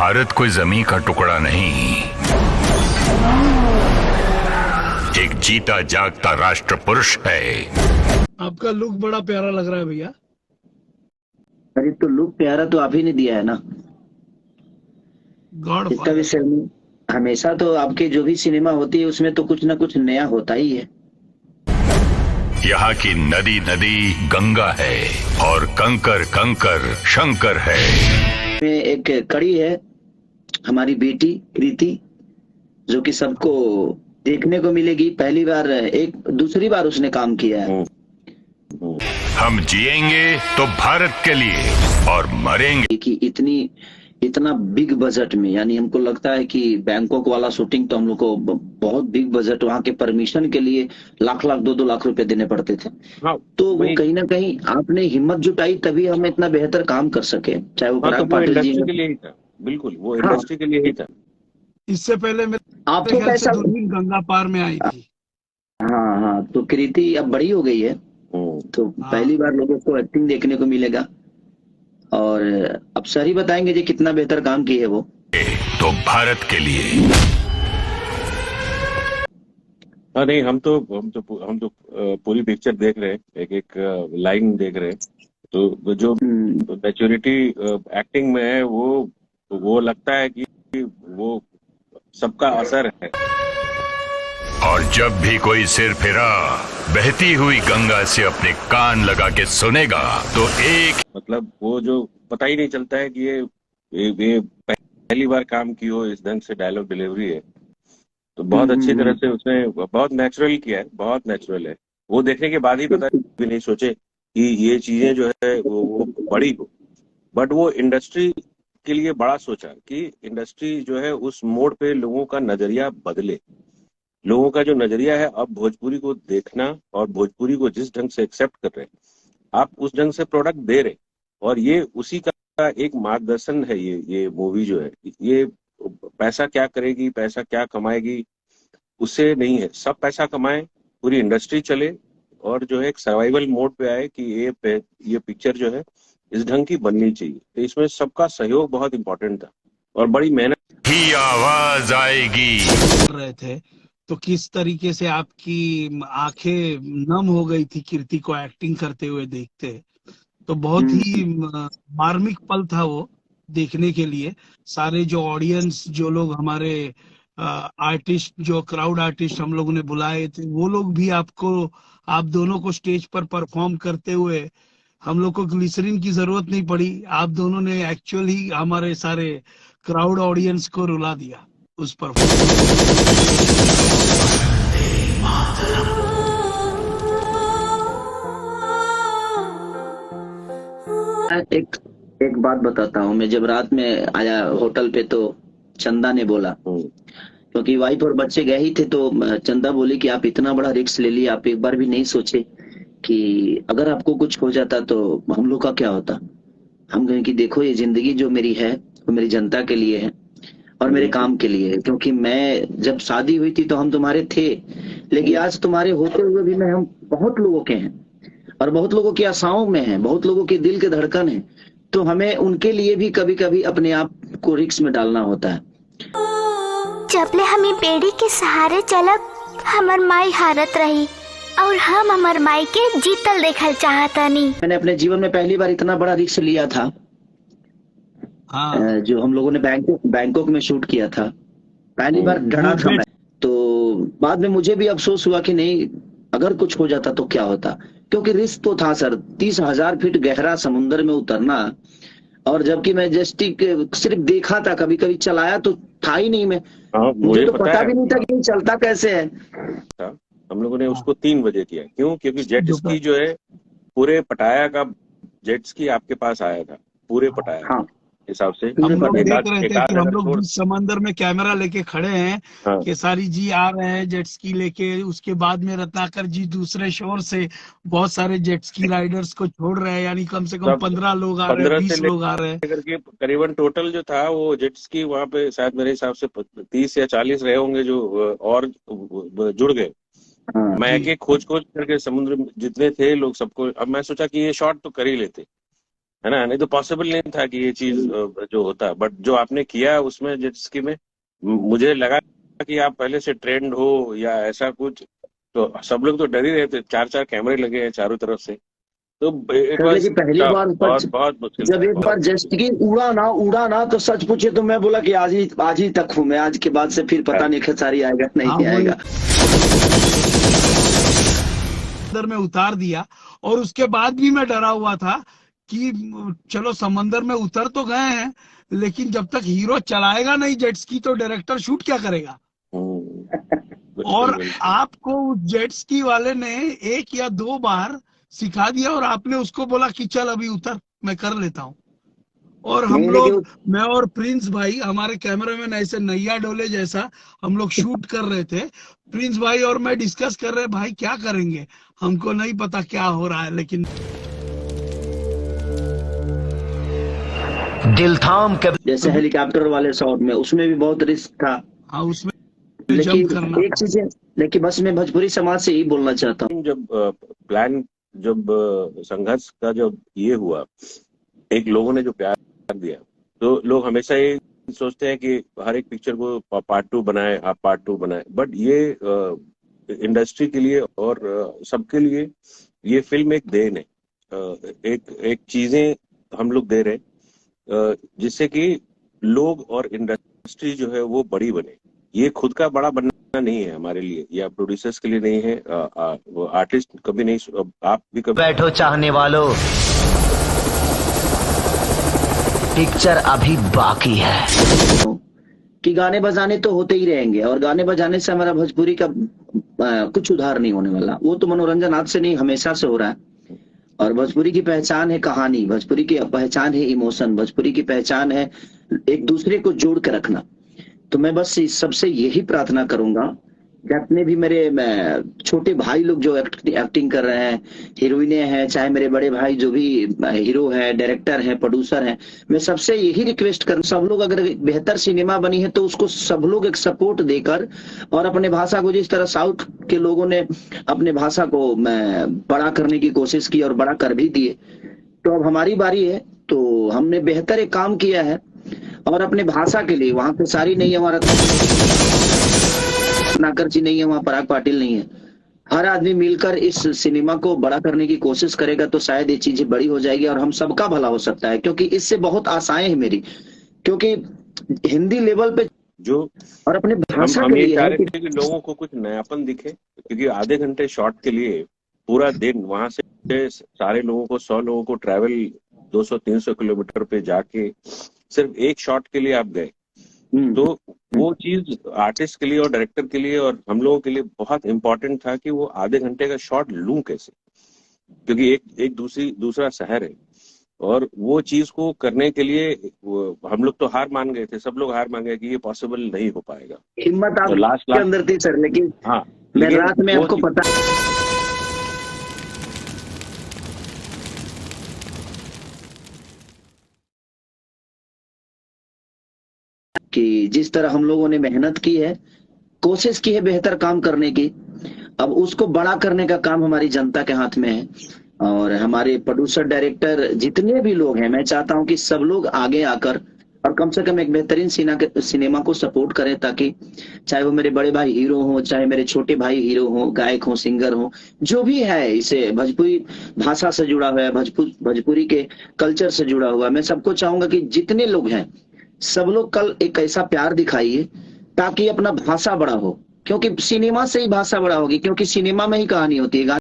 भारत कोई जमीन का टुकड़ा नहीं, एक जीता जागता राष्ट्र पुरुष है। आपका लुक बड़ा प्यारा लग रहा है भैया। अरे तो लुक प्यारा तो आप ही ने दिया है ना। गॉड इसका विषय में हमेशा तो आपके जो भी सिनेमा होती है उसमें तो कुछ ना कुछ नया होता ही है। यहाँ की नदी नदी गंगा है और कंकर कंकर शंकर है। में एक कड़ी है हमारी बेटी कृति, जो कि सबको देखने को मिलेगी। पहली बार दूसरी बार उसने काम किया है। हम जिएंगे तो भारत के लिए और मरेंगे। कि इतना बिग बजट में, यानी हमको लगता है कि बैंकॉक वाला शूटिंग तो हम लोग को बहुत बिग बजट, वहाँ के परमिशन के लिए लाख 2-2 लाख रुपए देने पड़ते थे। हाँ, तो वो कहीं ना कहीं आपने हिम्मत जुटाई तभी हम इतना बेहतर काम कर सके। चाहे वो तो पाटिल जी इंडस्ट्री के लिए ही था। बिल्कुल वो इंडस्ट्री के लिए ही था। इससे पहले मेरे आपको ख्याल से कैसा? दुल्हन गंगा पार में आई थी। हाँ हाँ, तो कृति अब बड़ी हो गई है, तो पहली बार लोगों को एक्टिंग देखने को मिलेगा। और अब सर ही बताएंगे जी कितना बेहतर काम की है वो। तो भारत के लिए। हाँ नहीं, हम तो पूरी पिक्चर देख रहे हैं, एक एक लाइन देख रहे हैं। तो जो मैच्योरिटी एक्टिंग में है वो लगता है कि वो सबका असर है। और जब भी कोई सिर फिरा बहती हुई गंगा से अपने कान लगा के सुनेगा तो एक मतलब वो जो पता ही नहीं चलता है कि ये पहली बार काम की हो, इस ढंग से डायलॉग डिलीवरी है। तो बहुत अच्छी तरह से उसने बहुत नेचुरल किया है, बहुत नेचुरल है। वो देखने के बाद ही पता भी नहीं सोचे कि ये चीजें जो है वो बड़ी हो। बट वो इंडस्ट्री के लिए बड़ा सोचा कि इंडस्ट्री जो है उस मोड़ पे लोगों का नजरिया बदले। लोगों का जो नजरिया है अब भोजपुरी को देखना और भोजपुरी को जिस ढंग से एक्सेप्ट कर रहे हैं, आप उस ढंग से प्रोडक्ट दे रहे, और ये उसी का एक मार्गदर्शन है। ये मूवी जो है, ये पैसा क्या करेगी, पैसा क्या कमाएगी, उससे नहीं है। सब पैसा कमाए, पूरी इंडस्ट्री चले, और जो है एक सर्वाइवल मोड पे आए कि ये पिक्चर जो है इस ढंग की बननी चाहिए। तो इसमें सबका सहयोग बहुत इंपॉर्टेंट था और बड़ी मेहनत ही आवाज आएगी। कर रहे थे तो किस तरीके से आपकी आंखें नम हो गई थी कृति को एक्टिंग करते हुए देखते। तो बहुत ही मार्मिक पल था वो देखने के लिए। सारे जो ऑडियंस, जो लोग हमारे आर्टिस्ट, जो क्राउड आर्टिस्ट हम लोगों ने बुलाए थे, वो लोग भी आप दोनों को स्टेज पर परफॉर्म करते हुए, हम लोग को ग्लिसरीन की जरूरत नहीं पड़ी। आप दोनों ने एक्चुअली हमारे सारे क्राउड ऑडियंस को रुला दिया उस एक बात बताता हूँ। मैं जब रात में आया होटल पे तो चंदा ने बोला, क्योंकि वाइफ और बच्चे गए ही थे, तो चंदा बोली कि आप इतना बड़ा रिस्क ले लिए, आप एक बार भी नहीं सोचे कि अगर आपको कुछ हो जाता तो हम लोग का क्या होता। हम कहें कि देखो, ये जिंदगी जो मेरी है वो मेरी जनता के लिए है और मेरे काम के लिए है। क्योंकि मैं जब शादी हुई थी तो हम तुम्हारे थे, लेकिन आज तुम्हारे होते हुए भी हम बहुत लोगों के हैं और बहुत लोगों की आशाओं में हैं, बहुत लोगों के दिल के धड़कन है। तो हमें उनके लिए भी कभी कभी अपने आप को रिस्क में डालना होता है। जबले हमें बेड़ी के सहारे चलक हमर माई हारत रही और हम हमर माई के जीतल देखल चाहतनी। मैंने अपने जीवन में पहली बार इतना बड़ा रिस्क लिया था। जो हम लोगों ने बैंकॉक में शूट किया था, पहली बार डरा था मैं। तो बाद में मुझे भी अफसोस हुआ कि नहीं, अगर कुछ हो जाता तो क्या होता। क्योंकि रिस्क तो था सर, 30,000 फीट गहरा समुद्र में उतरना। और जबकि मैं जस्टिक सिर्फ देखा था, कभी कभी चलाया तो था ही नहीं। मैं मुझे तो पता भी नहीं था कि चलता कैसे है। हम लोगों ने उसको 3 बजे किया। क्यों? क्योंकि जेट स्की जो है पूरे पटाया का जेट स्की आपके पास आया था, पूरे पटाया हिसाब से। हम लोग देख रहे थे कि हम लोग बीच समंदर में कैमरा लेके खड़े हैं। केसारी जी आ रहे हैं जेट स्की लेके, उसके बाद में रत्नाकर जी दूसरे शोर से बहुत सारे जेट स्की राइडर्स को छोड़ रहे हैं। यानी कम से कम 15 लोग आ रहे हैं, 20 लोग आ रहे हैं करके। करीबन टोटल जो था वो जेट स्की वहाँ पे शायद मेरे हिसाब से 30 या 40 रहे होंगे जो और जुड़ गए। मैं एक खोज करके समुद्र में जितने थे लोग सबको, अब मैं सोचा कि ये शॉट तो कर ही लेते। है ना, नहीं तो पॉसिबल नहीं था कि ये चीज जो होता। बट जो आपने किया उसमें जिसकी में मुझे लगा कि आप पहले से ट्रेंड हो या ऐसा कुछ, तो सब लोग तो डर ही रहे थे, 4-4 कैमरे लगे हैं चारों तरफ से, तो इट सर वाज लेकिन पहली बार बहुत बहुत मुश्किल जब था, एक बार बहुत जस्ट की उड़ा ना तो सच पूछे तो मैं बोला कि आज ही तक हूँ मैं, आज के बाद से फिर पता नहीं खेसारी आएगा हाँ, नहीं वही आएगा। समंदर में उतार दिया और उसके बाद भी मैं डरा हुआ था कि चलो समंदर में उतर तो गए हैं, लेकिन जब तक हीरो चलाएगा नहीं जेट स्की तो डायरेक्टर शूट क्या करेगा। बिल्कुल और बिल्कुल। आपको उस जेट स्की वाले ने 1 या 2 बार सिखा दिया और आपने उसको बोला कि चल अभी उतर, मैं कर लेता हूँ। और हम नहीं लोग, लेकिन मैं और प्रिंस भाई, हमारे कैमरामैन ऐसे नैया डोले जैसा हम लोग शूट कर रहे थे। प्रिंस भाई और मैं डिस्कस कर रहे, भाई क्या करेंगे, हमको नहीं पता क्या हो रहा है, लेकिन दिल थाम के जैसे हेलीकॉप्टर वाले शॉट में उसमें भी बहुत रिस्क था। हाँ उसमें जंप लेकिन करना। एक चीज है, लेकिन बस मैं भोजपुरी समाज से यही बोलना चाहता हूँ। जब प्लान, जब संघर्ष का जब ये हुआ, एक लोगों ने जो प्यार दिया, तो लोग हमेशा ये सोचते हैं कि हर एक पिक्चर को पार्ट 2 बनाए, आप पार्ट 2 बनाए, बट ये इंडस्ट्री के लिए और सबके लिए ये फिल्म एक देन है। एक चीजें हम लोग दे रहे हैं जिससे कि लोग और इंडस्ट्री जो है वो बड़ी बने। ये खुद का बड़ा बनना नहीं है हमारे लिए या प्रोड्यूसर्स के लिए नहीं है, आर्टिस्ट कभी नहीं, आप भी कभी बैठो चाहने वालों, पिक्चर अभी बाकी है। कि गाने बजाने तो होते ही रहेंगे और गाने बजाने से हमारा भोजपुरी का कुछ उधार नहीं होने वाला। वो तो मनोरंजन आज से नहीं हमेशा से हो रहा है। और भोजपुरी की पहचान है कहानी, भोजपुरी की पहचान है इमोशन, भोजपुरी की पहचान है एक दूसरे को जोड़ के रखना। तो मैं बस सबसे यही प्रार्थना करूंगा, जितने भी मेरे छोटे भाई लोग जो एक्टिंग कर रहे हैं, हीरोइनें हैं, चाहे मेरे बड़े भाई जो भी हीरो है, डायरेक्टर है, प्रोड्यूसर हैं, मैं सबसे यही रिक्वेस्ट कर, सब लोग अगर बेहतर सिनेमा बनी है तो उसको सब लोग एक सपोर्ट देकर और अपने भाषा को, जिस तरह साउथ के लोगों ने अपने भाषा को बड़ा करने की कोशिश की और बड़ा कर भी दिए, तो अब हमारी बारी है। तो हमने बेहतर एक काम किया है और अपने भाषा के लिए, वहां पे सारी नहीं है, हमारा नाकर जी नहीं है, वहां पराग पाटिल नहीं है, हर आदमी मिलकर इस सिनेमा को बड़ा करने की कोशिश करेगा तो शायद ये चीजें बड़ी हो जाएगी और हम सबका भला हो सकता है। क्योंकि इससे बहुत आशाएं हैं मेरी, क्योंकि हिंदी लेवल पे जो और अपने भाषा हम के ये लिए चाह है रहे थे कि लोगों को कुछ नयापन दिखे, क्योंकि आधे घंटे शॉट के लिए पूरा दिन वहां से सारे लोगों को 100 लोगों को ट्रैवल 200-300 किलोमीटर पे जाके सिर्फ एक शॉट के लिए आप गए, तो वो चीज आर्टिस्ट के लिए और डायरेक्टर के लिए और हम लोगों के लिए बहुत इंपॉर्टेंट था कि वो आधे घंटे का शॉट लूं कैसे, क्योंकि एक दूसरा शहर है। और वो चीज को करने के लिए हम लोग तो हार मान गए थे, सब लोग हार मान गए कि ये पॉसिबल नहीं हो पाएगा। हिम्मत तो आपके लास्ट अंदर थी सर, लेकिन हाँ, मैं रात में आपको पता कि जिस तरह हम लोगों ने मेहनत की है, कोशिश की है बेहतर काम करने की, अब उसको बड़ा करने का काम हमारी जनता के हाथ में है। और हमारे प्रोड्यूसर, डायरेक्टर, जितने भी लोग हैं, मैं चाहता हूं कि सब लोग आगे आकर और कम से कम एक बेहतरीन सिनेमा को सपोर्ट करें, ताकि चाहे वो मेरे बड़े भाई हीरो हो, चाहे मेरे छोटे भाई हीरो हो, गायक हो, सिंगर हो, जो भी है, इसे भोजपुरी भाषा से जुड़ा हुआ है, भोजपुरी के कल्चर से जुड़ा हुआ है, मैं सबको चाहूंगा कि जितने लोग हैं सब लोग कल एक ऐसा प्यार दिखाइए ताकि अपना भाषा बड़ा हो, क्योंकि सिनेमा से ही भाषा बड़ा होगी, क्योंकि सिनेमा में ही कहानी होती है।